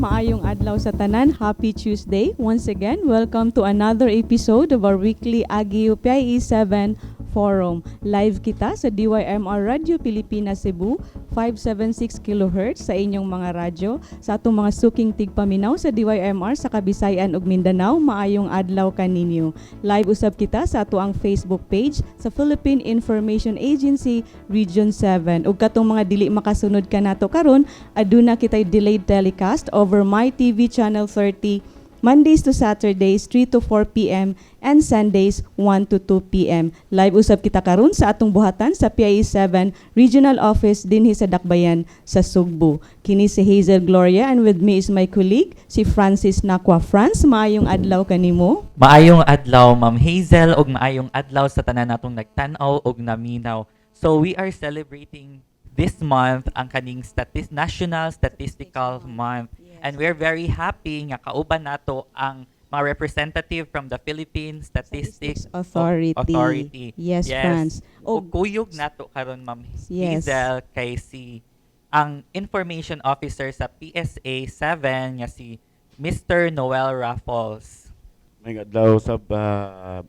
Maayong adlaw sa tanan. Happy Tuesday. Once again, welcome to another episode of our weekly AGIO PIA 7 Forum. Live kita sa DYMR Radio Philippine Cebu, 576 kHz sa inyong mga radyo, sa atong mga suking tigpaminaw sa DYMR sa Kabisayan ug Mindanao. Maayong adlaw kaninyo. Live usab kita sa ato ang Facebook page sa Philippine Information Agency Region 7. Ug katong mga dili makasunod kanato karon, aduna kitay delayed telecast over My TV Channel 30 Mondays to Saturdays 3 to 4 p.m. and Sundays 1 to 2 p.m. Live usab kita karon sa atong buhatan sa PIA 7 Regional Office dinhi sa Dakbayan sa Sugbo. Kini si Hazel Gloria and with me is my colleague si Francis Nakwa. France, maayong adlaw kanimo. Maayong adlaw Ma'am Hazel ug maayong adlaw sa tanan natong nagtan-aw ug naminaw. So we are celebrating this month ang kaning National Statistical Month. And we're very happy nga kauban nato ang mga representative from the Philippine Statistics Authority. Yes, France. O kuyog nato karon Ma'am Yes. Hazel kay si ang Information Officer sa PSA 7 nga si Mr. Noel Rafols. May adlaw sa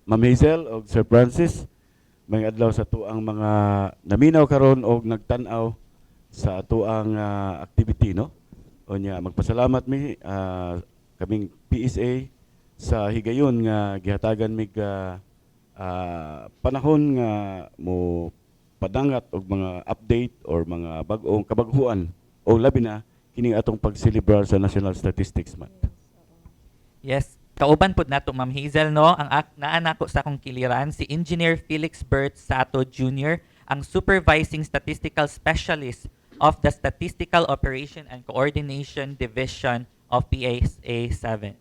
Ma'am Hazel o Sir Francis. May adlaw sa tuang mga naminaw karon og nagtan-aw sa tuang activity, no? O niya, magpasalamat mi kaming PSA sa higayon nga gihatagan mig panahon nga mo padangat og mga update or mga bag-ong kabaghuan o labi na kining atong pagselebrar sa National Statistics Month. Yes, kauban pud nato Ma'am Hazel, no? Ang naanako sa akong kiliran si Engineer Felixbert Sato Jr, ang Supervising Statistical Specialist of the Statistical Operation and Coordination Division of PSA 7.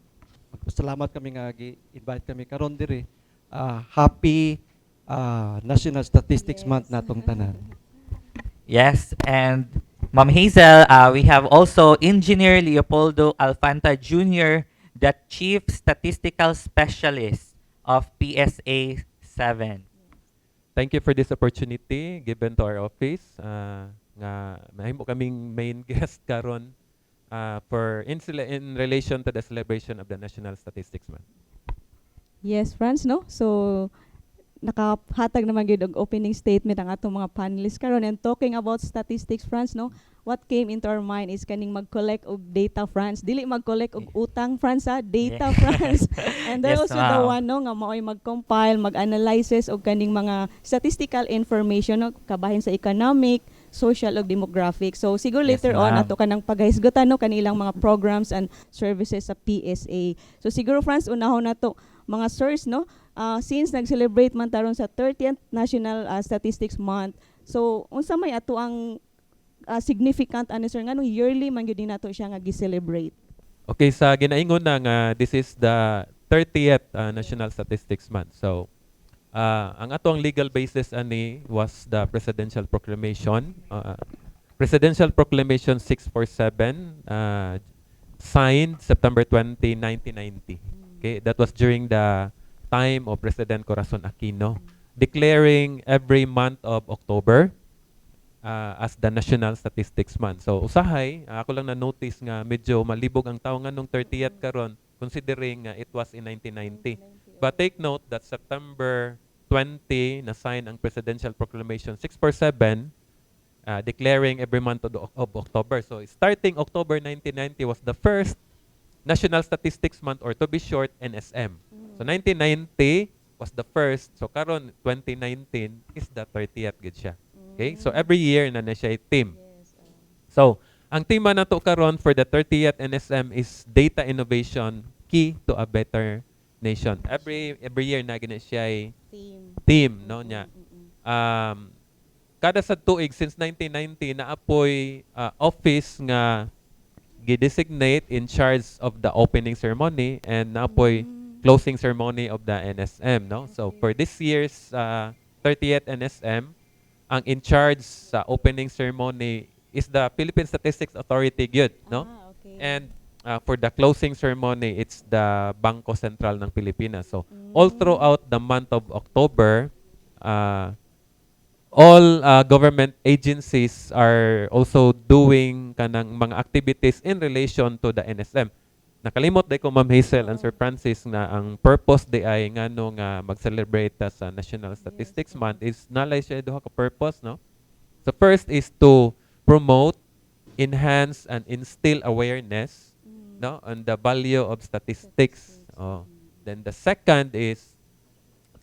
Salamat kami nga gi-invite kami karon diri. Happy National Statistics Month natong tanan. Yes, and Ma'am Hazel, we have also Engineer Leopoldo Alfanta Jr, the Chief Statistical Specialist of PSA 7. Thank you for this opportunity given to our office. Nga mahimo kaming main guest karon in relation to the celebration of the National Statistics Month. Yes, France, no? So nakahatag naman gyud og opening statement ang atong mga panelists karon, and talking about statistics, France, no? What came into our mind is kaning mag-collect og data, France. Dili mag-collect og utang, France, ha? Data, France. And then Yes, also the one, no, nga mao'y mag-compile, mag-analysis og kaning mga statistical information, no, kabahin sa economic, social ug demographic. So siguro Yes, later on ma'am. ato kanang paghisgutan, no, kanilang mga programs and services sa PSA. So siguro, France, unahon nato mga source, no, since nag-celebrate man taron sa 30th National Statistics Month. So unsa may ato ang significant ano sir ngano yearly man gyud nato siya nga gi-celebrate? Okay, sa ginaingon na nga this is the 30th National Statistics Month. So ang atong legal basis ani was the Presidential Proclamation. Presidential Proclamation 647 signed September 20, 1990. Okay, that was during the time of President Corazon Aquino, declaring every month of October as the National Statistics Month. So usahay, ako lang na-notice nga medyo malibog ang taon nga nung 30th karon, considering it was in 1990. But take note that September 20 na-sign ang Presidential Proclamation 647, declaring every month of October. So starting October 1990 was the first National Statistics Month, or to be short, NSM. So 1990 was the first. So karon 2019 is the 30th gid siya. Okay? So every year na siya team. So ang tema nato karon for the 30th NSM is Data Innovation Key to a Better Nation. Every year na gina siya team, no nya. Kada sa tuig since 1990 na apoy office nga gi-designate in charge of the opening ceremony and napoy closing ceremony of the NSM, no? So for this year's 30th NSM, ang in charge sa opening ceremony is the Philippine Statistics Authority gyud, no? Okay. And for the closing ceremony, it's the Bangko Sentral ng Pilipinas. So all throughout the month of October, all government agencies are also doing kanang mga activities in relation to the NSM. Nakalimot day ko Ma'am Hazel and Sir Francis na ang purpose day ay ngano nga mag-celebrate ta sa National Statistics Month is nalay siya duha ka purpose, no? So first is to promote, enhance and instill awareness, no, on the value of statistics. Oh. Then the second is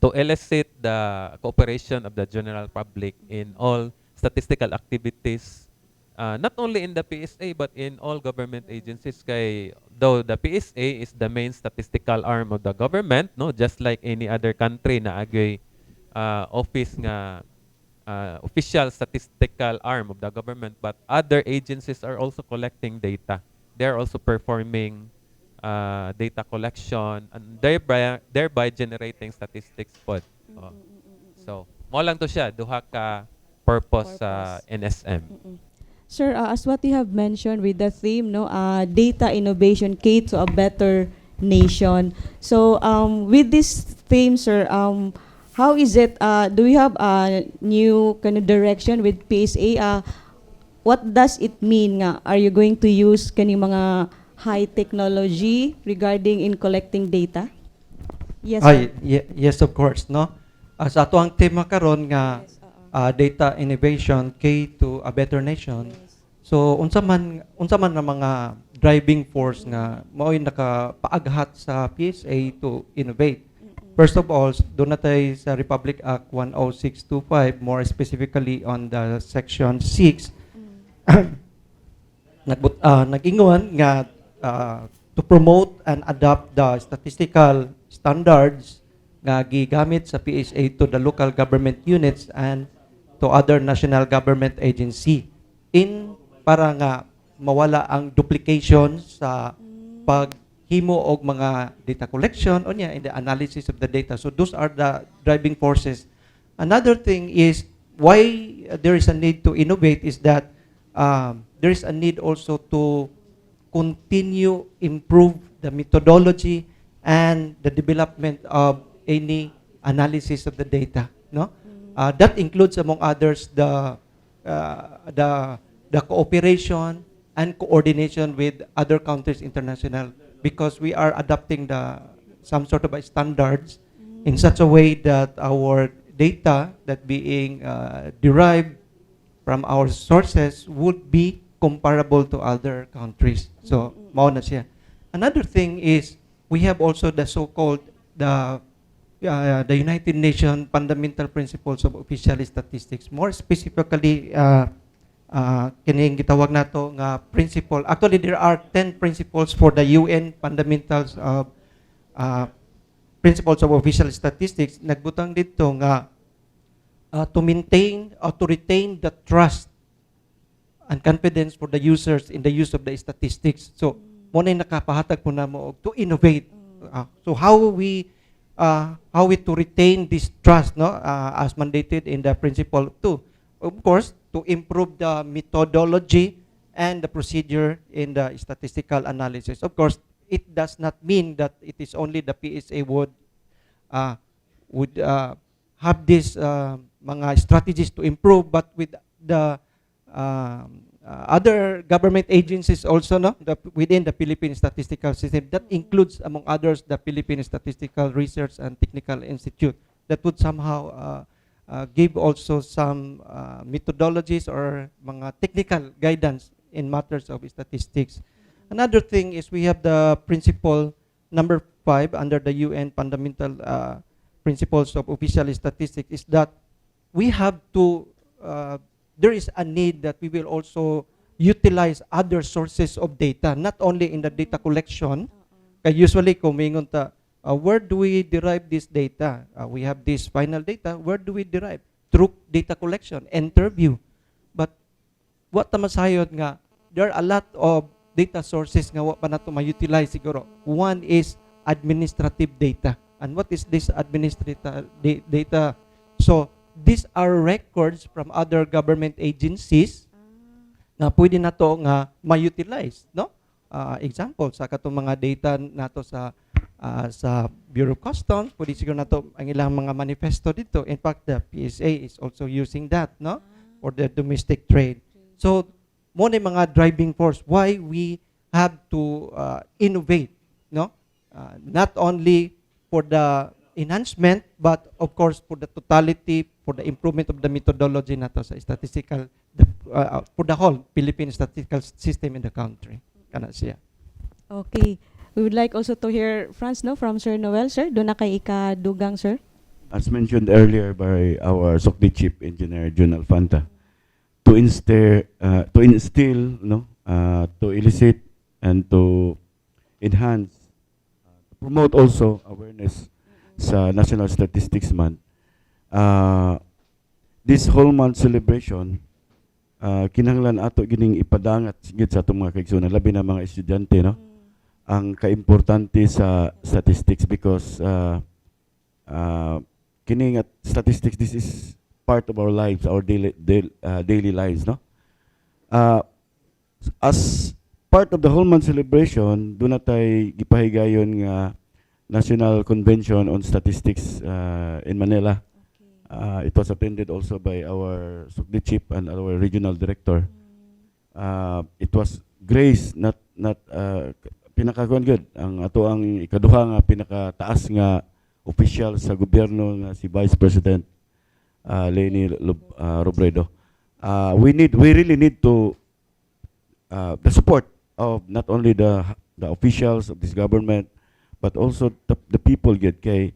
to elicit the cooperation of the general public in all statistical activities, not only in the PSA but in all government agencies. Kay though the PSA is the main statistical arm of the government, no, just like any other country na agay office nga official statistical arm of the government, but other agencies are also collecting data. They are also performing data collection and thereby generating statistics pod. Oh. So, mo lang to siya duha ka purpose sa NSM. Sir, as what you have mentioned with the theme, no, data innovation, key to a better nation. So, with this theme, sir, how is it? Do we have a new kind of direction with PSA? What does it mean? Nga? Are you going to use kani mga high technology regarding in collecting data? Yes. Ay, sir. yes, of course, no? Sa ato ang tema karon nga data innovation key to a better nation. So unsa man na mga driving force nga mao'y nakapaaghat sa PSA to innovate. First of all, doon natay sa Republic Act 10625, more specifically on the section 6, nag-ingon nga to promote and adopt the statistical standards nga gigamit sa PSA to the local government units and to other national government agency in para nga mawala ang duplication sa paghimo og mga data collection o in the analysis of the data. So those are the driving forces. Another thing is why there is a need to innovate is that there is a need also to continue improve the methodology and the development of any analysis of the data, no? That includes among others the cooperation and coordination with other countries international, because we are adopting some sort of standards in such a way that our data that being derived from our sources would be comparable to other countries. So, mao na siya. Another thing is we have also the so-called the United Nations Fundamental Principles of Official Statistics. More specifically, kining gitawag nato nga principle. Actually, there are 10 principles for the UN Fundamentals of Principles of Official Statistics. Nagbutang dito nga to maintain or to retain the trust and confidence for the users in the use of the statistics. So, mo na nakapahatag po na mo to innovate. So how we to retain this trust, no, as mandated in the principle 2. Of course, to improve the methodology and the procedure in the statistical analysis. Of course, it does not mean that it is only the PSA would have these mga strategies to improve, but with the other government agencies also, no, within the Philippine statistical system. That includes, among others, the Philippine Statistical Research and Technical Institute. That would somehow give also some methodologies or mga technical guidance in matters of statistics. Another thing is we have the principle number 5 under the UN Fundamental Principles of Official Statistics, is that we have to there is a need that we will also utilize other sources of data, not only in the data collection. Usually, kung mingon ta, where do we derive this data? We have this final data. Where do we derive? Through data collection, interview. But what tamasayod nga, there are a lot of data sources nga wa pa nato ma-utilize siguro. One is administrative data. And what is this administrative data? So, these are records from other government agencies na pwede na to nga ma-utilize, no? Example, sa katong mga data nato sa Bureau of Customs, pwede siguro nato ang ilang mga manifesto dito. In fact, the PSA is also using that, no? For the domestic trade. So, mo na yung mga driving force why we have to innovate, no? Not only for the enhancement, but of course for the totality, for the improvement of the methodology nato sa statistical, for the whole Philippine statistical system in the country. Kana siya. Okay. We would like also to hear, Franz, no, from Sir Noel. Sir, doon na kay ikadugang, sir. As mentioned earlier by our SOCD Chief Engineer Noel Alfanta, to instill, to elicit and to enhance, to promote also awareness sa National Statistics Month. This whole month celebration, kinahanglan ato gining ipadangat sigid sa atong mga kaigsunan, labi na mga estudyante, no? Ang kaimportante sa statistics because kining at statistics, this is part of our lives, our daily lives, no? As part of the whole month celebration, doon natay gipahigayon nga National Convention on Statistics in Manila. It was attended also by our SUCD Chief and our Regional Director. It was graced, not pinakakuan good ang ato ang ikaduha nga pinakataas nga official sa gobyerno nga si Vice President Leni Robredo. We really need to the support of not only the officials of this government but also the people get kay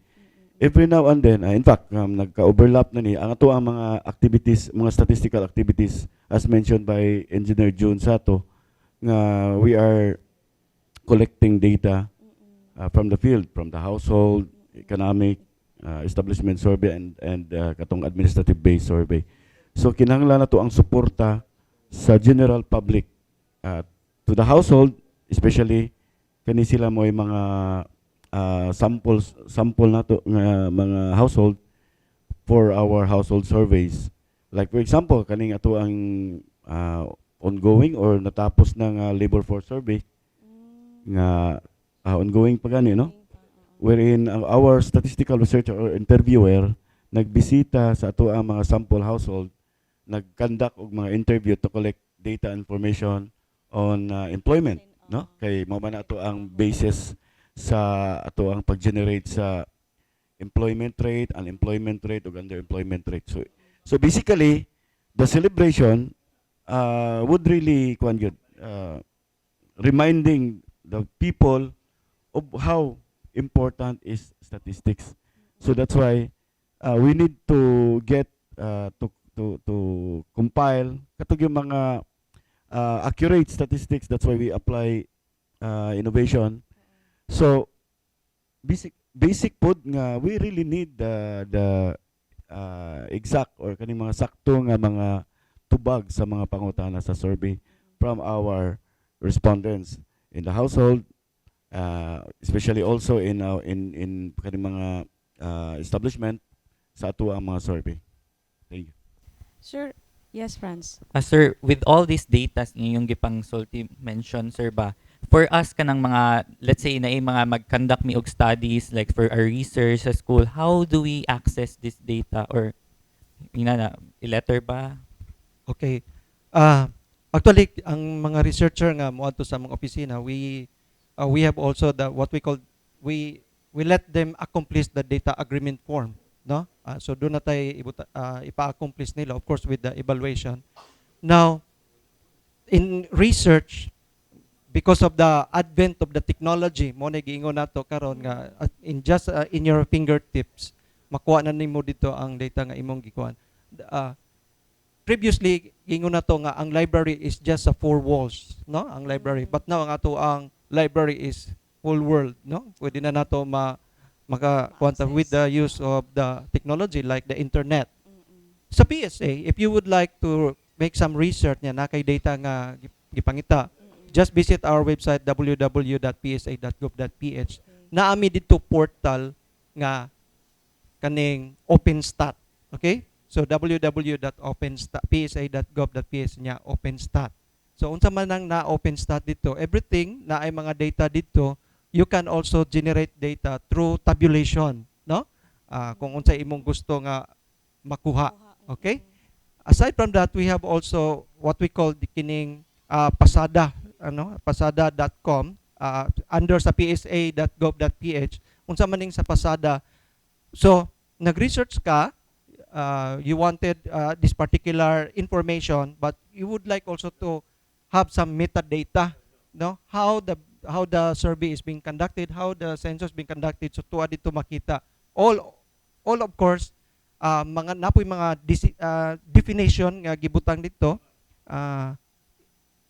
every now and then, in fact, nagka-overlap na ni ang ato ang mga activities, mga statistical activities as mentioned by Engineer June Sato nga we are collecting data from the field, from the household, economic, establishment survey and katong administrative based survey. So kinahanglan na to ang suporta sa general public to the household, especially kani sila mo mga sample nato nga mga household for our household surveys. Like for example, kaning ato ang ongoing or natapos na nga labor force survey nga ongoing pa gani, no? Wherein our statistical researcher or interviewer nagbisita sa ato ang mga sample household, nag-conduct og mga interview to collect data information on employment, no? Kay mao man ato ang basis sa ato ang pag-generate sa employment rate, unemployment rate ug underemployment rate. So basically the celebration would really reminding the people of how important is statistics. So that's why we need to get to compile katong yung mga accurate statistics. That's why we apply innovation. So basic pod nga we really need the exact or kaning mga sakto nga mga tubag sa mga pangutana sa survey from our respondents in the household, especially also in kaning mga establishment sa ato ang mga survey. Thank you. Sir, yes, Franz. Sir, with all these data yung gipang sulti mention, sir ba, for us kanang mga, let's say, na mga mag-conduct mi og studies, like for our research sa school, how do we access this data? Or, i-letter ba? Okay. Actually, ang mga researcher nga moadto sa mga opisina, we have also what we call, we let them accomplish the data agreement form, no? So doon na tayo ipa-accomplish nila, of course, with the evaluation. Now, in research, because of the advent of the technology, mo na giingon nato karon nga in just in your fingertips, makuha na nimo dito ang data nga imong gikuan. Previously, giingon nato nga ang library is just 4 walls, no? Ang library. But now ang ato ang library is whole world, no? Pwede na nato makakuanta with the use of the technology like the internet. Sa PSA, if you would like to make some research niya na kay data nga gipangita, just visit our website www.psa.gov.ph. Naami dito portal nga kaning OpenStat. Okay? So www.psa.gov.ph nya OpenStat. So unsa man ang na OpenStat dito, everything na ay mga data dito, you can also generate data through tabulation, no? Kung unsa imong gusto nga makuha. Okay? Aside from that, we have also what we call the kining pasada, pasada.com, under sa psa.gov.ph. Unsa man ning sa pasada. So, nag-research ka, you wanted this particular information, but you would like also to have some metadata, no? How the survey is being conducted, how the census being conducted, so tuwa dito makita. All of course, mga napoy mga definition nga gibutang dito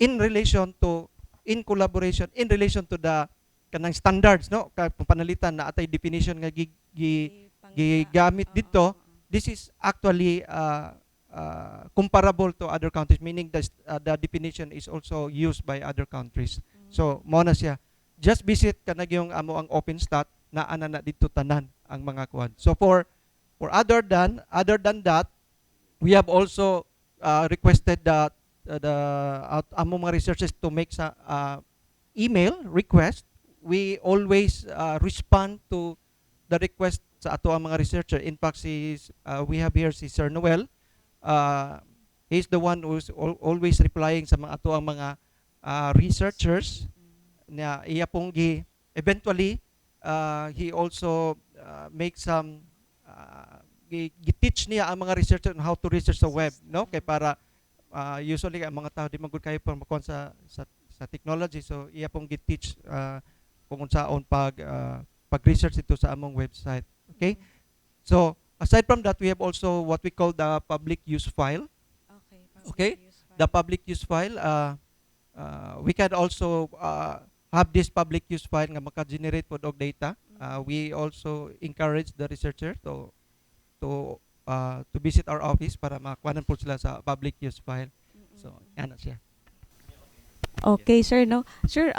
in collaboration in relation to the kanang standards, no? Panalitan na atay definition nga gigamit dito. This is actually comparable to other countries, meaning the definition is also used by other countries. So mo na siya, just visit kanang yung amo ang OpenStat na ana na dito tanan ang mga kuan. So for other than that, we have also requested that among mga researchers to make sa email request. We always respond to the request sa ato ang mga researcher. In fact, we have here si Sir Noel. He's the one who's always replying sa mga ato ang mga researchers na iya pong eventually he also make some gi-teach niya ang mga researcher on how to research sa web, no? Kay para usually ang mga tao di magud kayo pa makuha sa technology, so iya pong gi-teach kung unsaon pag-research ito sa among website. Okay? So, aside from that, we have also what we call the public use file. Okay? The public use file, we can also have this public use file nga maka-generate po og data. We also encourage the researcher to visit our office para makakuhanan po sila sa public use file. So, yan na siya. Okay, sir, no. Sir,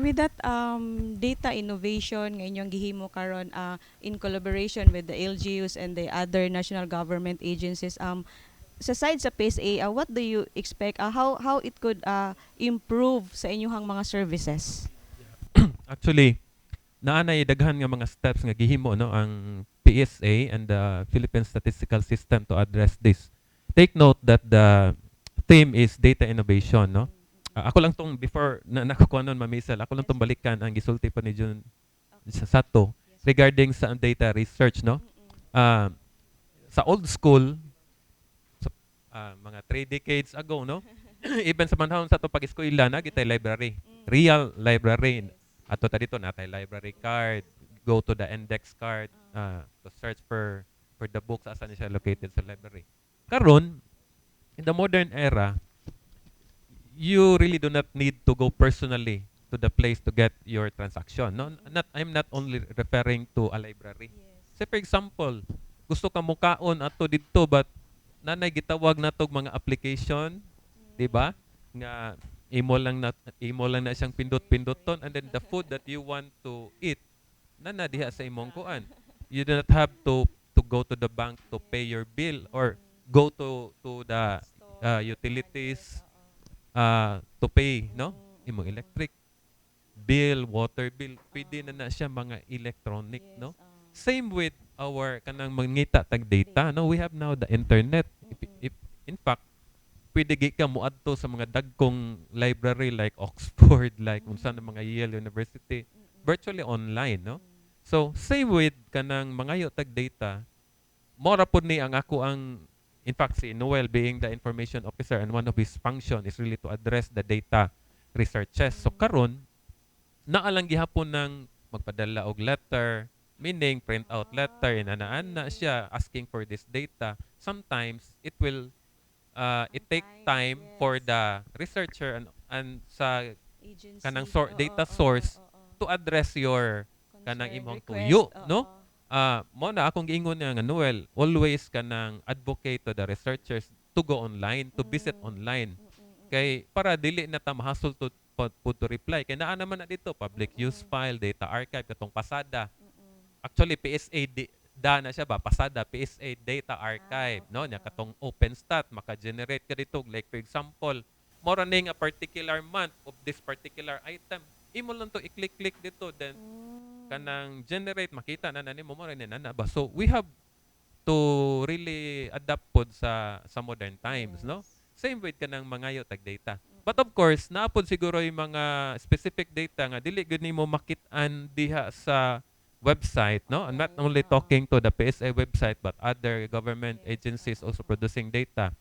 with that data innovation nga inyong gihimo karon in collaboration with the LGUs and the other national government agencies, sa side sa PSA, what do you expect how it could improve sa inyong mga services? Actually, naanay daghan nga mga steps nga gihimo, no, ang PSA and the Philippine Statistical System to address this. Take note that the theme is data innovation, no. Ako lang tong before na nakakuha nun, Ma'am Hazel, ako lang tong balikan ang gisulti pa ni Jun Sato regarding sa data research, no. Sa old school, mga 3 decades ago, no, even sa manahon sa to pag-eskwela na gitay library, real library. Ato ta dito natay library card, go to the index card to search for the books asan siya located sa library. Karon, in the modern era, you really do not need to go personally to the place to get your transaction. No, I'm not only referring to a library. Say for example, gusto ka mukaon ato didto but nanay gitawag natog mga application, di ba? Nga imo lang na siyang pindot-pindoton, and then the food that you want to eat nana diha sa imong kuan. You do not have to go to the bank to pay your bill or go to the utilities to pay, no? Imong electric bill, water bill, pwede na siya mga electronic, no? Same with our kanang mangita tag data, no? We have now the internet. If in fact, pwede ka moadto sa mga dagkong library like Oxford, like unsa na mga Yale University, virtually online, no? So, same with kanang mangayo tag data, mora pod ni ang ako ang in fact, si Noel being the information officer, and one of his function is really to address the data researches. So karon, naalang gihapon ng magpadala og letter, meaning print out letter, inanaan na siya asking for this data. Sometimes it will it take time for the researcher and sa kanang data source to address your kanang imong tuyo, no? Mo na akong giingon nga Noel, always kanang advocate to the researchers to go online, to visit online. Kay para dili na ta mahasol pud to reply kay naa naman na dito public use file, data archive katong pasada. Actually PSA da na siya ba pasada PSA data archive no nya katong OpenStat maka-generate ka dito like for example mo ra ning a particular month of this particular item imo lang to i-click dito then kanang generate makita na nimo mo ra ni na ba. So we have to really adapt pod sa modern times, no? Same with kanang mangayo tag data. But of course, naapod siguro yung mga specific data nga dili gud nimo makit-an diha sa website, no? I'm not only talking to the PSA website but other government agencies also producing data.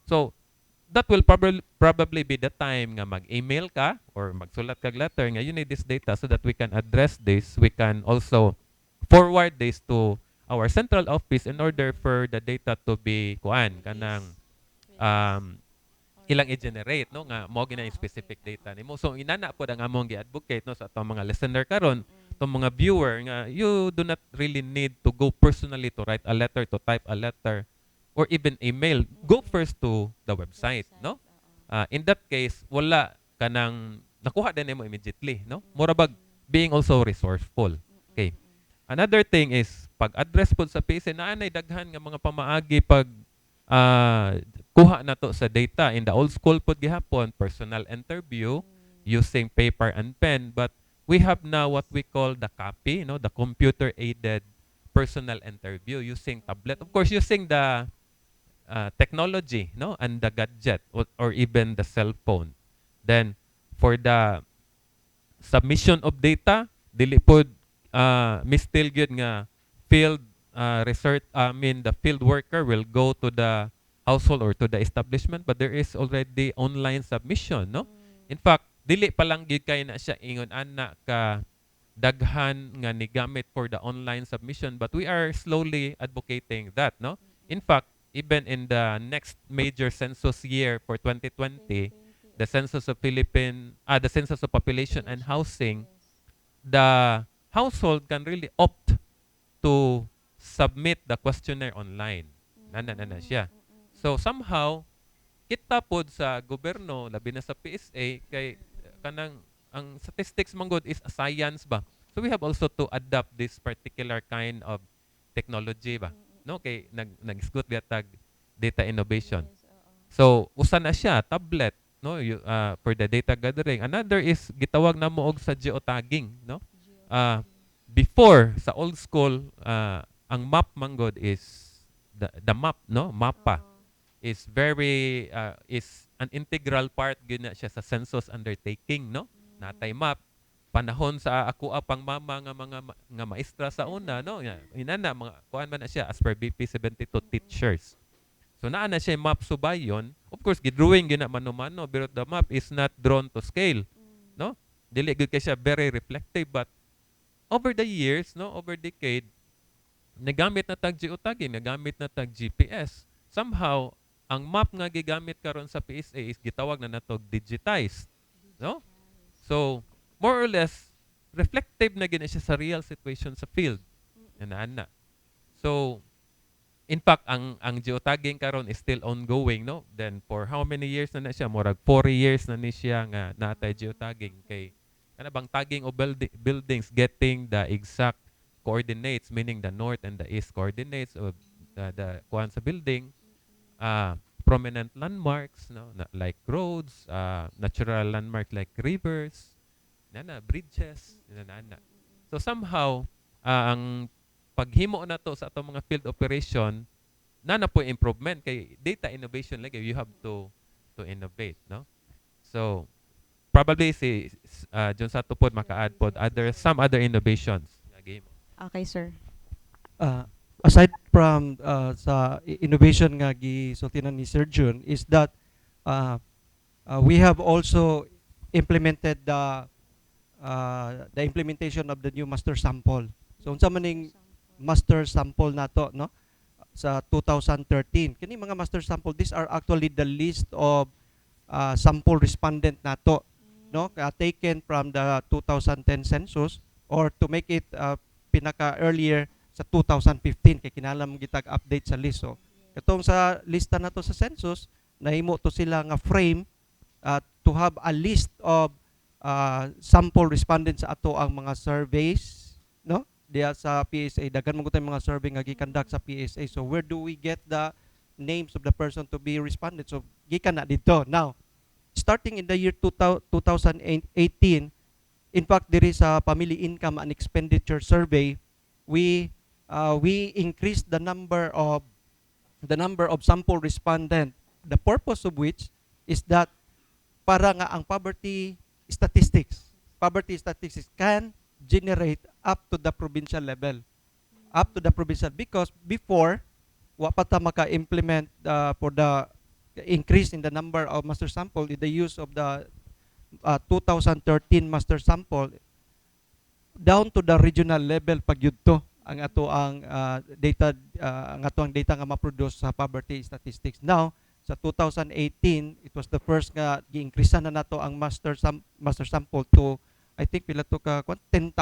So that will probably be the time nga mag-email ka or magsulat kag letter nga you need this data so that we can address this. We can also forward this to our central office in order for the data to be kuan kanang ilang i-generate no nga mo gina yung specific data nimo. So inana pod ang among gi-advocate no sa atong mga listener karon, atong mga viewer nga you do not really need to go personally to write a letter, to type a letter or even email. Go first to the website, no? In that case wala kanang nakuha din nimo immediately, no? Mura bag being also resourceful. Okay. Another thing is pag-address po sa PSA naanay daghan nga mga pamaagi pag kuha na to sa data. In the old school po gihapon personal interview using paper and pen, but we have now what we call the copy, no, the computer aided personal interview using tablet, of course using the technology, no, and the gadget or even the cell phone. Then for the submission of data dili pod mistil gyud nga field research the field worker will go to the household or to the establishment, but there is already online submission, no? In fact dili pa lang gyud kay na siya ingon ana ka daghan nga ni gamit for the online submission, but we are slowly advocating that, no? In fact even in the next major census year for 2020, the census of the census of population and housing, the household can really opt to submit the questionnaire online. Nana siya. So somehow kita pod sa gobyerno labi na sa PSA kay kanang ang statistics manggod is a science ba. So we have also to adapt this particular kind of technology ba. No kay nag-scoot gatag data innovation. So usa na siya tablet, no, for the data gathering. Another is gitawag na mo og sa geotagging, no? Before sa old school ang map manggod is the map, no, mapa is very is an integral part gyud na siya sa census undertaking, no? Natay map panahon sa ako pang mama nga mga nga maestra sa una, no, inana mga kuan man na siya as per BP 72 teachers. So naa na siya map subayon. Of course gidrawing gyud na mano-mano, but the map is not drawn to scale, no? Dili gyud kay siya very reflective, but over the years, no, over decade, nagamit na tag geotagging, nagamit na tag GPS. Somehow, ang map nga gigamit karon sa PSA is gitawag na natog digitized, no? So, more or less reflective na gina siya sa real situation sa field. Ana. So, in fact, ang geotagging karon is still ongoing, no? Then for how many years na siya? Murag 4 years na ni siya nga natay geotagging kay kana bang tagging of buildings getting the exact coordinates, meaning the north and the east coordinates of the kuan sa building, prominent landmarks, no, like roads, natural landmarks like rivers, bridges, So somehow ang paghimo na to sa atong mga field operation na po improvement kay data innovation like you have to innovate, no? So probably si John Sato pod maka-add pod some other innovations nga game. Okay, sir. Aside from sa innovation nga gisultinan ni Sir Jun is that we have also implemented the implementation of the new master sample. So unsa man ning master sample nato, no, sa 2013 kini mga master sample, these are actually the list of sample respondent nato, no, taken from the 2010 census, or to make it pinaka earlier sa 2015 kay kinahanglan gitag update sa list. So katong sa lista nato sa census nahimo to sila nga frame to have a list of sample respondents sa ato ang mga surveys, no? Diya sa PSA, daghan mo mga survey nga gi-conduct sa PSA. So where do we get the names of the person to be responded? So gikan na dito. Now, starting in the year 2018, in fact, there is a family income and expenditure survey. We increased the number of sample respondent. The purpose of which is that para nga ang poverty statistics can generate up to the provincial level. Up to the provincial, because before wa pa ta maka-implement for the increase in the number of master sample, in the use of the 2013 master sample, down to the regional level pagyudto ang ato ang data nga ma-produce sa poverty statistics. Now sa 2018, it was the first nga gi-increase na nato ang master sample to, I think pila to ka 10,000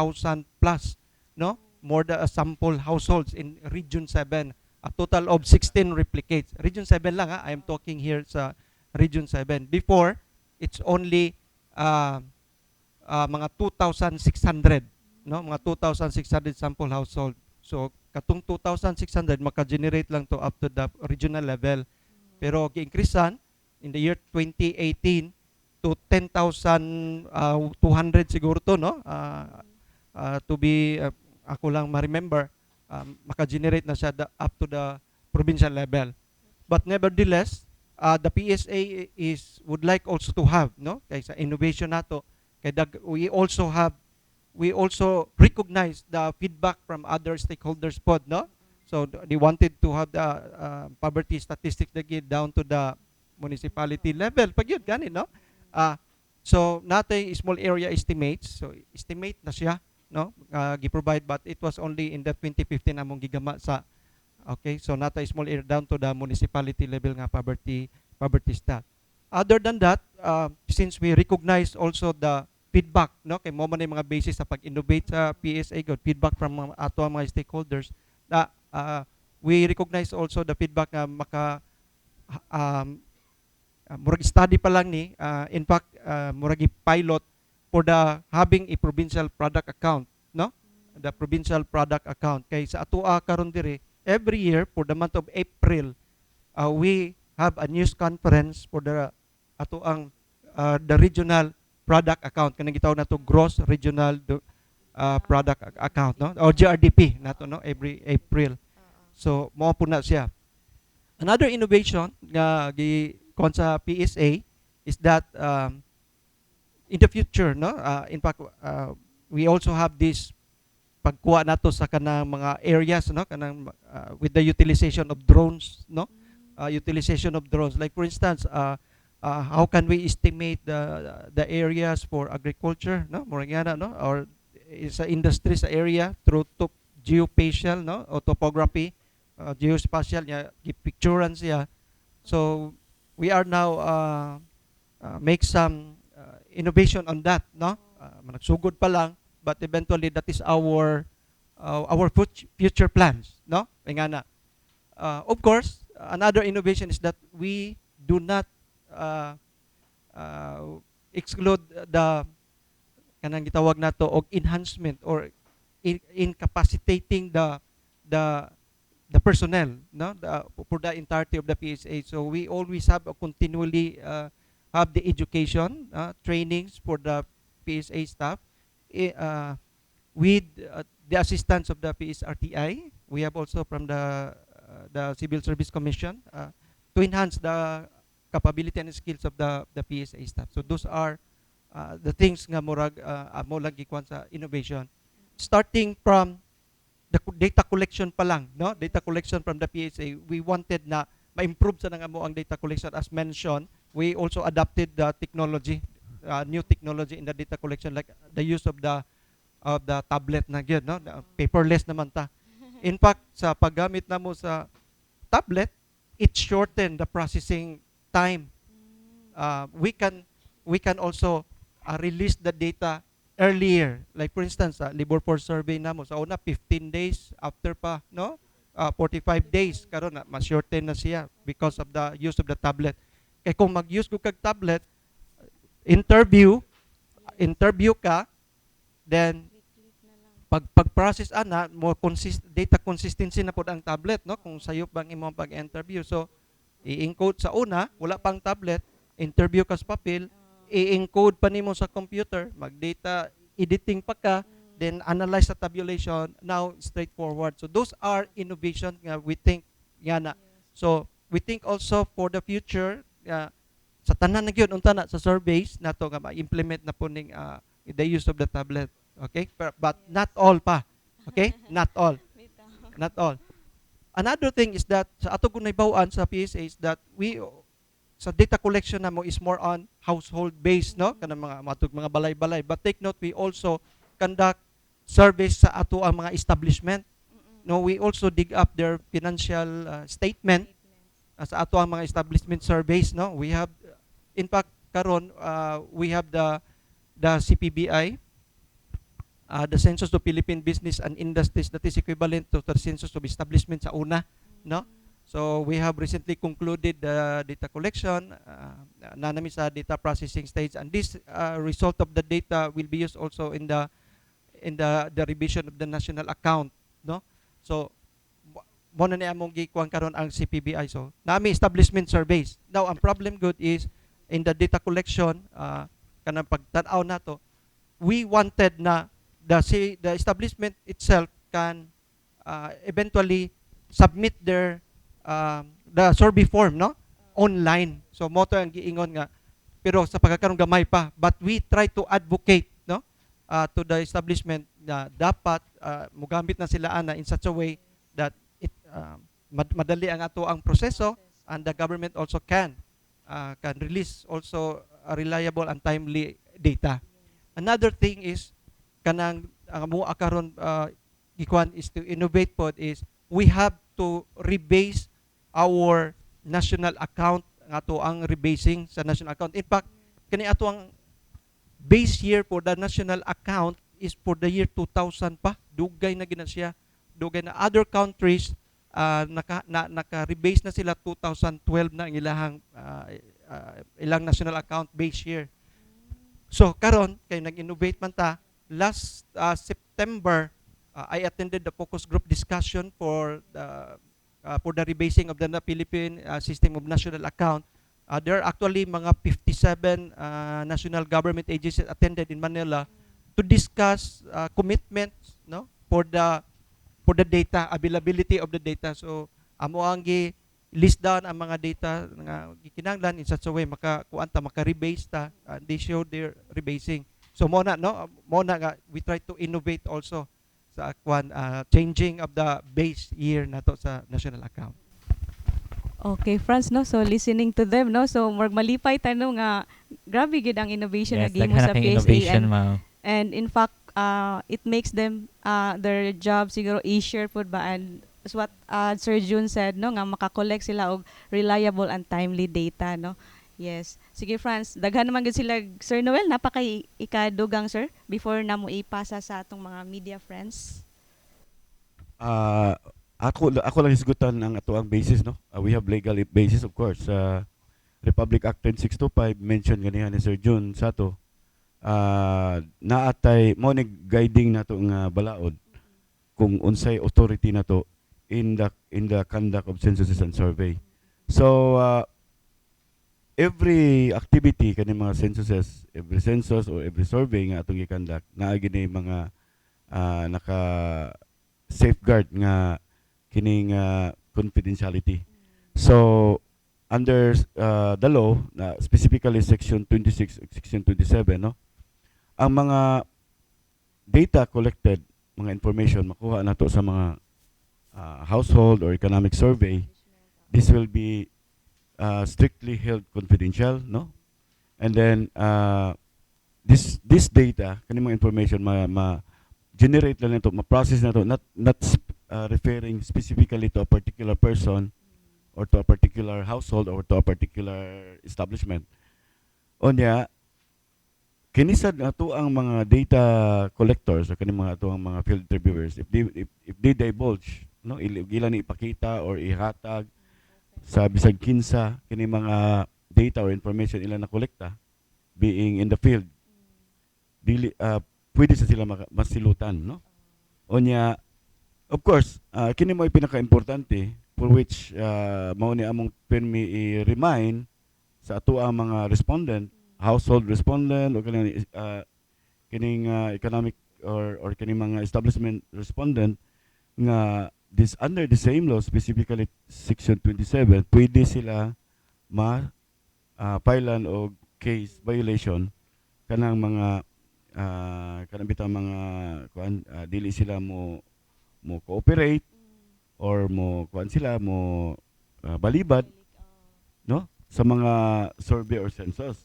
plus, no? More the sample households in Region 7, a total of 16 replicates. Region 7 lang, ha? I am talking here sa Region 7. Before, it's only mga 2,600, no? Mga 2,600 sample household. So katong 2,600 maka-generate lang to up to the regional level. Pero gi-increasean in the year 2018 to 10,200 siguro to, no? To be ako lang ma-remember, maka-generate na siya up to the provincial level. But nevertheless, the PSA would like also to have, no? Kay sa innovation nato, kay we also recognize the feedback from other stakeholders pod, no? So they wanted to have the poverty statistics down to the municipality level. Pag yun, gani, no? So natay small area estimates. So estimate na siya, no? Gi-provide, but it was only in the 2015 among gigama sa, okay? So natay small area down to the municipality level nga poverty stat. Other than that, since we recognize also the feedback, no? Kay mo man yung mga basis sa pag-innovate sa PSA, good feedback from ato mga stakeholders, na we recognize also the feedback na murag study pa lang ni, in fact, murag pilot for the having a provincial product account, no? The provincial product account. Kay sa atua karon dire, every year for the month of April, we have a news conference for the atuang the regional product account, kanang gitawag nato gross regional product account, no? Or GRDP nato, no? Every April. So mo po na siya. Another innovation nga kon sa PSA is that in the future, no? In fact, we also have this pagkuha nato sa kanang mga areas, no? Kanang with the utilization of drones, no? Utilization of drones, like for instance, how can we estimate the areas for agriculture, no? Morangana, no? Or sa industry sa area through geospatial, no? O topography, geospatial niya gipicturean siya. So we are now make some innovation on that, no? Nagsugod pa lang, but eventually that is our future plans, no? Ingana. Of course, another innovation is that we do not exclude the kanang gitawag nato og enhancement or incapacitating the personnel, no? For the entirety of the PSA. So we always have continually have the education trainings for the PSA staff with the assistance of the PSRTI. We have also from the Civil Service Commission to enhance the capability and skills of the PSA staff. So those are the things nga murag mo lagi kwan sa innovation, starting from the data collection pa lang, no? Data collection from the PSA, we wanted na ma-improve sa nga mo ang data collection. As mentioned, we also adapted the technology, new technology in the data collection, like the use of the tablet na gyud, no? Paperless naman ta. In fact, sa paggamit namo sa tablet, it shortened the processing time. We can also release the data earlier. Like for instance, labor force survey namo sa una 15 days, after pa, no? 45 days karon na ma-shorten na siya because of the use of the tablet. Kay kung mag-use ko kag tablet, interview interview ka, then pag-process ana more data consistency na pod ang tablet, no, kung sayop bang imong pag-interview. So i-encode sa una, wala pang tablet, interview ka sa papel, i-encode pa nimo sa computer, mag-data editing pa ka, then analyze sa tabulation, now straightforward. So those are innovation nga we think nga na. So we think also for the future, sa tanan na gyud unta na sa surveys nato nga ma-implement na po ning the use of the tablet. Okay? But not all pa. Okay? Not all. Not all. Another thing is that sa ato gunaybawan sa PSA is that we sa data collection na mo is more on household based, no, kanang mga matug mga balay-balay, but take note we also conduct surveys sa ato ang mga establishment, no, we also dig up their financial statement sa ato ang mga establishment surveys, no. We have in fact karon we have the CPBI, the Census of Philippine Business and Industries, that is equivalent to the Census of Establishment sa una, no? So we have recently concluded the data collection, na namin sa data processing stage, and this result of the data will be used also in the revision of the national account, no? So mo na ni among gikuan karon ang CPBI. So nami establishment surveys. Now ang problem good is in the data collection, kanang pagtan-aw nato, we wanted na the establishment itself can eventually submit their the survey form, no, online. So mo to ang giingon nga, pero sa pagkakaroon gamay pa, but we try to advocate, no, to the establishment na dapat mogamit na sila ana in such a way that it madali ang ato ang proseso, and the government also can release also a reliable and timely data. Another thing is kanang mo akaron gikuan is to innovate pod is we have to rebase our national account, ato ang rebasing sa national account. In fact, kani ato ang base year for the national account is for the year 2000 pa. Dugay na gina siya. Dugay na other countries naka-rebase na sila 2012 na ang ilang national account base year. So karon kay nag-innovate man ta, last September, I attended the focus group discussion for the rebasing of the Philippine system of national account. There are actually mga 57 national government agencies attended in Manila to discuss commitments, no, for the data, availability of the data. So amo ang list down ang mga data nga gikinahanglan in such a way maka-rebase ta, they show their rebasing. So mo na nga we try to innovate also sa changing of the base year nato sa national account. Okay, Franz, no? So, listening to them, no? So, malipay tanong nga, grabe gid ang innovation na gimo sa PSA. Innovation, ma'am. And in fact, it makes them, their job siguro easier po ba? And as what Sir June said, no? Nga makakollect sila og reliable and timely data, no? Yes. Sige, Franz, daghan naman gid sila. Sir Noel, napakay ikadugang, sir, before na mo ipasa sa atong mga media friends. Ako lang isgutan ang ato ang basis, no. We have legal basis, of course. Republic Act 10625 mentioned ganihan ni Sir June Sato. Naatay mo ni guiding nato nga balaod kung unsay authority nato in the conduct of censuses and survey. So every activity kani mga censuses, every census or every survey nga atong gi-conduct, naa gini mga naka safeguard nga kining confidentiality. So under the law, specifically section 26, section 27, no, ang mga data collected, mga information makuha nato sa mga household or economic survey, this will be strictly held confidential, no? And then this data, kaning mga information generate lang nito, ma-process na to, not referring specifically to a particular person or to a particular household or to a particular establishment. Onya, kinisad ato ang mga data collectors o kaning mga ato ang mga field interviewers, if they divulge, no, ila ni ipakita or ihatag sa bisag kinsa kini mga data or information ila na kolekta being in the field, dili pwede sa sila masilutan, no? Onya, of course, kini mo pinaka-importante for which mao ni among permi i-remind sa ato ang mga respondent, household respondent o kining economic or kining mga establishment respondent nga this under the same law, specifically section 27, pwede sila filean og case violation kanang mga kanang bitang mga dili sila mo cooperate or mo sila mo balibad, no, sa mga survey or census,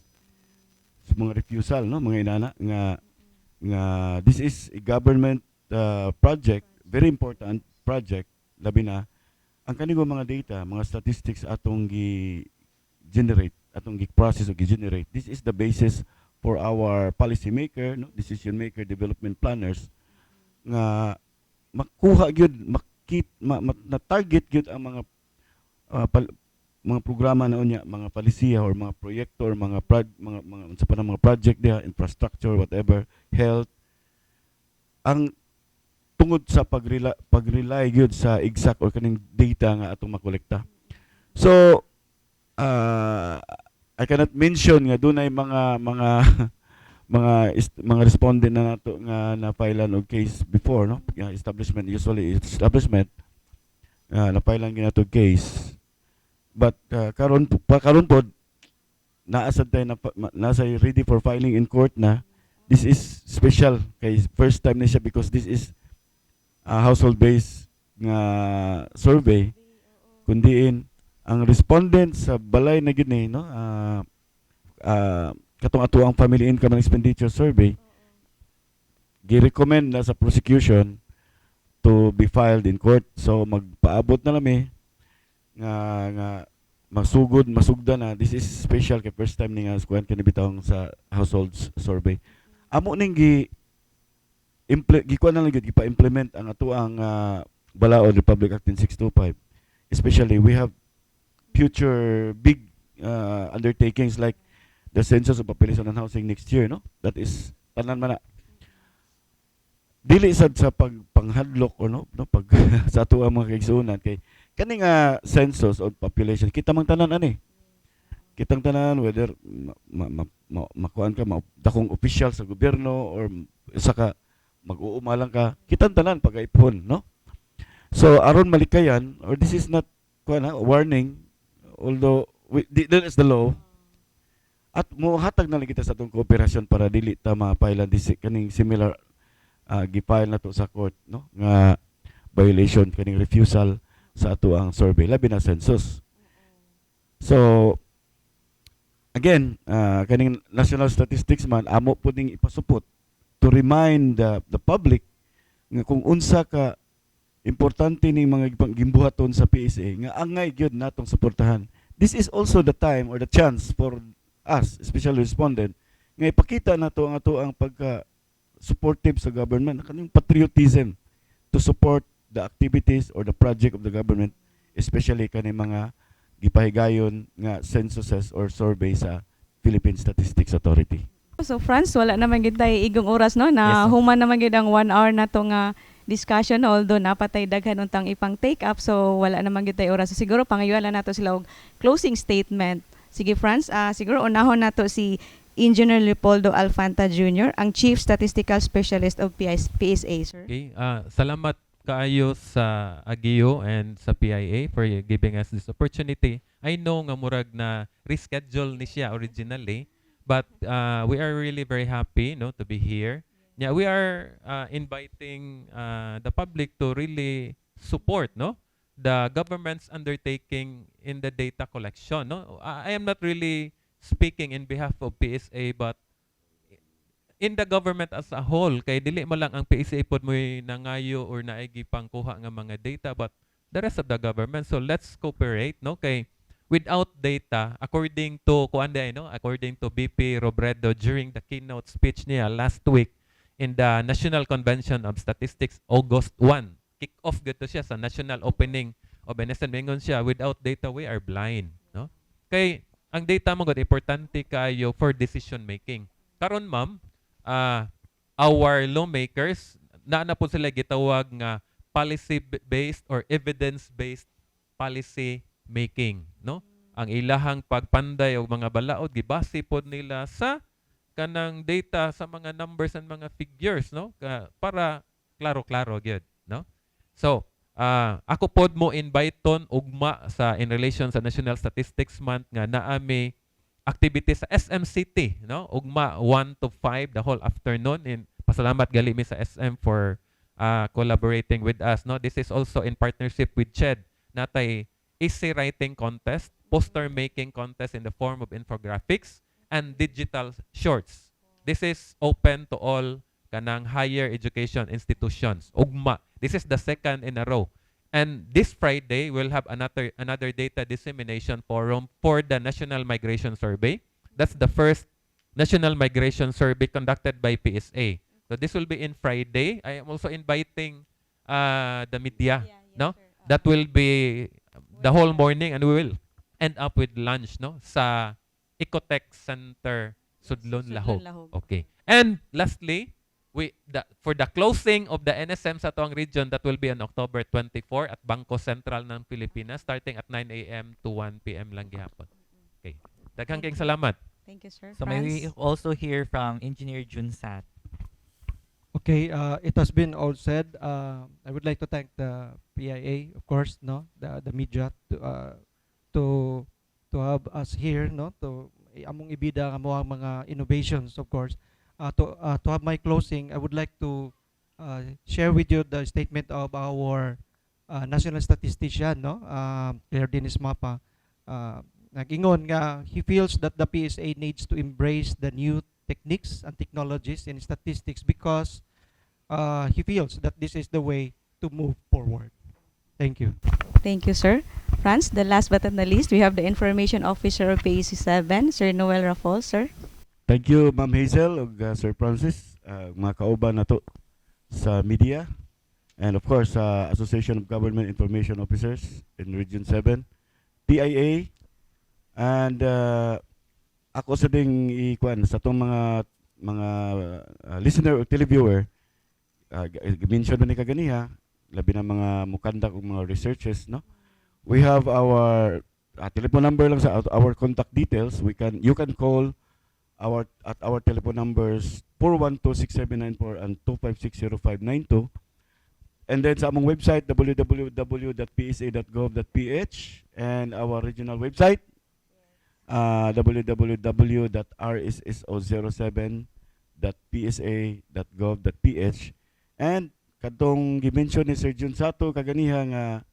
sa mga refusal, no, mga inana nga this is a government project, very important project, labi na ang kanigo mga data, mga statistics atong gi-generate, atong gi-process o gi-generate. This is the basis for our policy maker, no, decision maker, development planners nga makuha gyud, na-target gyud ang mga mga programa na unya, mga palisiya or mga proyekto or mga sa panang mga project dia, infrastructure, whatever, health, ang tungod sa pag-rely gyud sa exact or kaning data nga atong makolekta. So I cannot mention nga dunay mga respondent na nato nga na filean og case before, no, establishment, usually establishment na filean ginato case, but karon pod naasad tayo nasa ready for filing in court na. This is special kay first time na siya because this is household based nga survey, kundiin ang respondent sa balay na gid no, katong ato ang family income and expenditure survey, gi-recommend na sa prosecution to be filed in court. So magpaabot na lami nga masugda na. This is special kay first time ni nga kuan kini bitawng sa household survey. Amo ning gikuan na lang gyud gipa-implement ang ato ang Balaod Republic Act 10625. Especially we have future big undertakings like the census of population and housing next year, no? That is tanan man na dili sad sa panghadlok or no pag sa ato ang mga kaigsuonan kay kaning census of population kita mang tanan ani. Kitang tanan whether makuan ka dakong official sa gobyerno or saka mag-uumalang ka, kitang tanan pag-ipon, no? So aron malikayan, or this is not warning, although that is the law, at mo hatag na lang kita sa atong kooperasyon para dili ta ma-file kaning similar gi-file na to sa court, no, nga violation kaning refusal sa ato ang survey labi na census. So again, kaning national statistics man amo puding ipasupot to remind the public nga kung unsa ka importante ning mga gimbuhaton sa PSA nga angay gyud natong suportahan. This is also the time or the chance for us, especially respondent, nga ipakita nato ang ato ang pagka supportive sa government, kaning patriotism to support the activities or the project of the government, especially kaning mga gipahigayon nga censuses or survey sa Philippine Statistics Authority. So Franz, wala naman gid tay igong oras no na Yes, human naman gid ang 1 hour na to nga discussion, although napatay daghan untang ipang take up, so wala naman gid tay oras. So, siguro pangayuan nato sila og closing statement. Sige Franz, siguro unahon nato si Engineer Leopoldo Alfanta Jr., ang Chief Statistical Specialist of PSA, sir. Okay, salamat kaayo sa AGIO and sa PIA for giving us this opportunity. I know nga murag na reschedule ni siya originally, but we are really very happy, no, to be here. Yeah, we are inviting the public to really support, no, the government's undertaking in the data collection, no. I am not really speaking in behalf of PSA, but in the government as a whole, kay dili mo lang ang PSA pod mo nangayo or naigi pangkuha nga mga data, but the rest of the government. So let's cooperate, no, kay without data, according to according to BP Robredo during the keynote speech niya last week in the National Convention of Statistics August 1, kick off gito siya sa national opening of NSN, mingon siya, without data we are blind, no. Kay ang data mo gud importante kayo for decision making. Karon ma'am, our lawmakers na po sila gitawag nga policy-based or evidence-based policy making, no? Ang ilahang pagpanday og mga balaod gibase pod nila sa kanang data sa mga numbers and mga figures, no? Para klaro-klaro gyud, no? So, ako pod mo inviteon ugma sa in relation sa National Statistics Month nga naami activity sa SM City, no? Ugma 1 to 5 the whole afternoon. And pasalamat gali mi sa SM for collaborating with us, no? This is also in partnership with CHED. Natay essay writing contest, poster making contest in the form of infographics, and digital shorts. This is open to all kanang higher education institutions. Ugma. This is the second in a row. And this Friday, we'll have another data dissemination forum for the National Migration Survey. That's the first National Migration Survey conducted by PSA. So this will be in Friday. I am also inviting the media, no? That will be the whole morning, and we will end up with lunch, no? Sa Ecotech Center, Sudlon, Lahog. Okay. And lastly, for the closing of the NSM sa tuang region, that will be on October 24 at Bangko Sentral ng Pilipinas, starting at 9 a.m. to 1 p.m. lang gihapon. Okay. Daghang kayong salamat. Thank you, sir. So may we also hear from Engineer Junsat. Okay, it has been all said. I would like to thank the PIA, of course, no, the media to have us here, no, to among ibida ang mga innovations, of course. To have my closing, I would like to share with you the statement of our national statistician, no, Claire Dennis Mapa. Nag-ingon nga he feels that the PSA needs to embrace the new techniques and technologies in statistics because he feels that this is the way to move forward. Thank you. Thank you, sir. Franz, the last but not the least, we have the Information Officer of PAC7, Sir Noel Rafols, sir. Thank you, Ma'am Hazel ug Sir Francis, mga kauban nato sa media, and of course sa Association of Government Information Officers in Region 7, PIA, and ako sa ding ikuan sa tong mga listener o televiewer, mention ni kaganiha labi na mga mukandak og mga researches, no? We have our telephone number lang sa our contact details. You can call at our telephone numbers 412-6794 and 2560592. And then sa among website www.psa.gov.ph and our regional website www.rsso07.psa.gov.ph. And kadtong gi-mention ni Sir Jun Sato kaganiha nga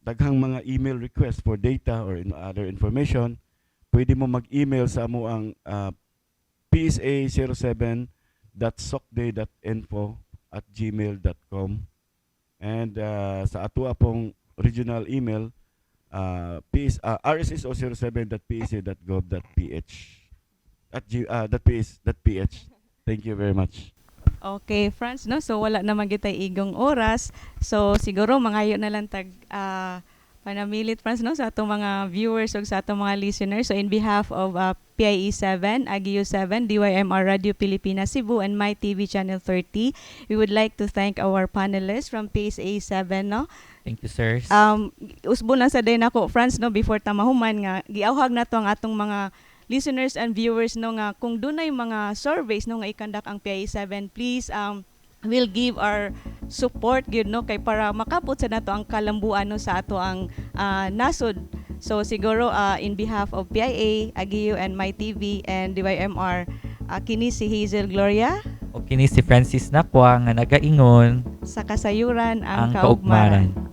daghang mga email request for data or other information, pwede mo mag-email sa amo ang psa07.socday.info@gmail.com. And sa ato apong regional email rsso07.psa.gov.ph .ph. Thank you very much. Okay, Franz, no? So wala na magitay igong oras. So siguro mangayo na lang tag panamilit, Franz, no, sa atong mga viewers o sa atong mga listeners. So in behalf of PIE7, AGIO 7, DYMR Radio Pilipinas Cebu, and My TV Channel 30, we would like to thank our panelists from PSA7, no? Thank you, sir. Usbo na sa day nako, Franz, no, before tamahuman nga giawhag na to ang atong mga listeners and viewers, no, nga kung dunay mga surveys, no, nga ikandak ang PIE7, please will give our support gyud, no, kay para makapot sa nato ang kalambuan, no, sa ato ang nasod. So siguro in behalf of PIA, AGIO, and My TV and DYMR, kini si Hazel Gloria O kini si Francis Nakwa nga nagaingon sa kasayuran ang ang kaugmaran. kaugmaran.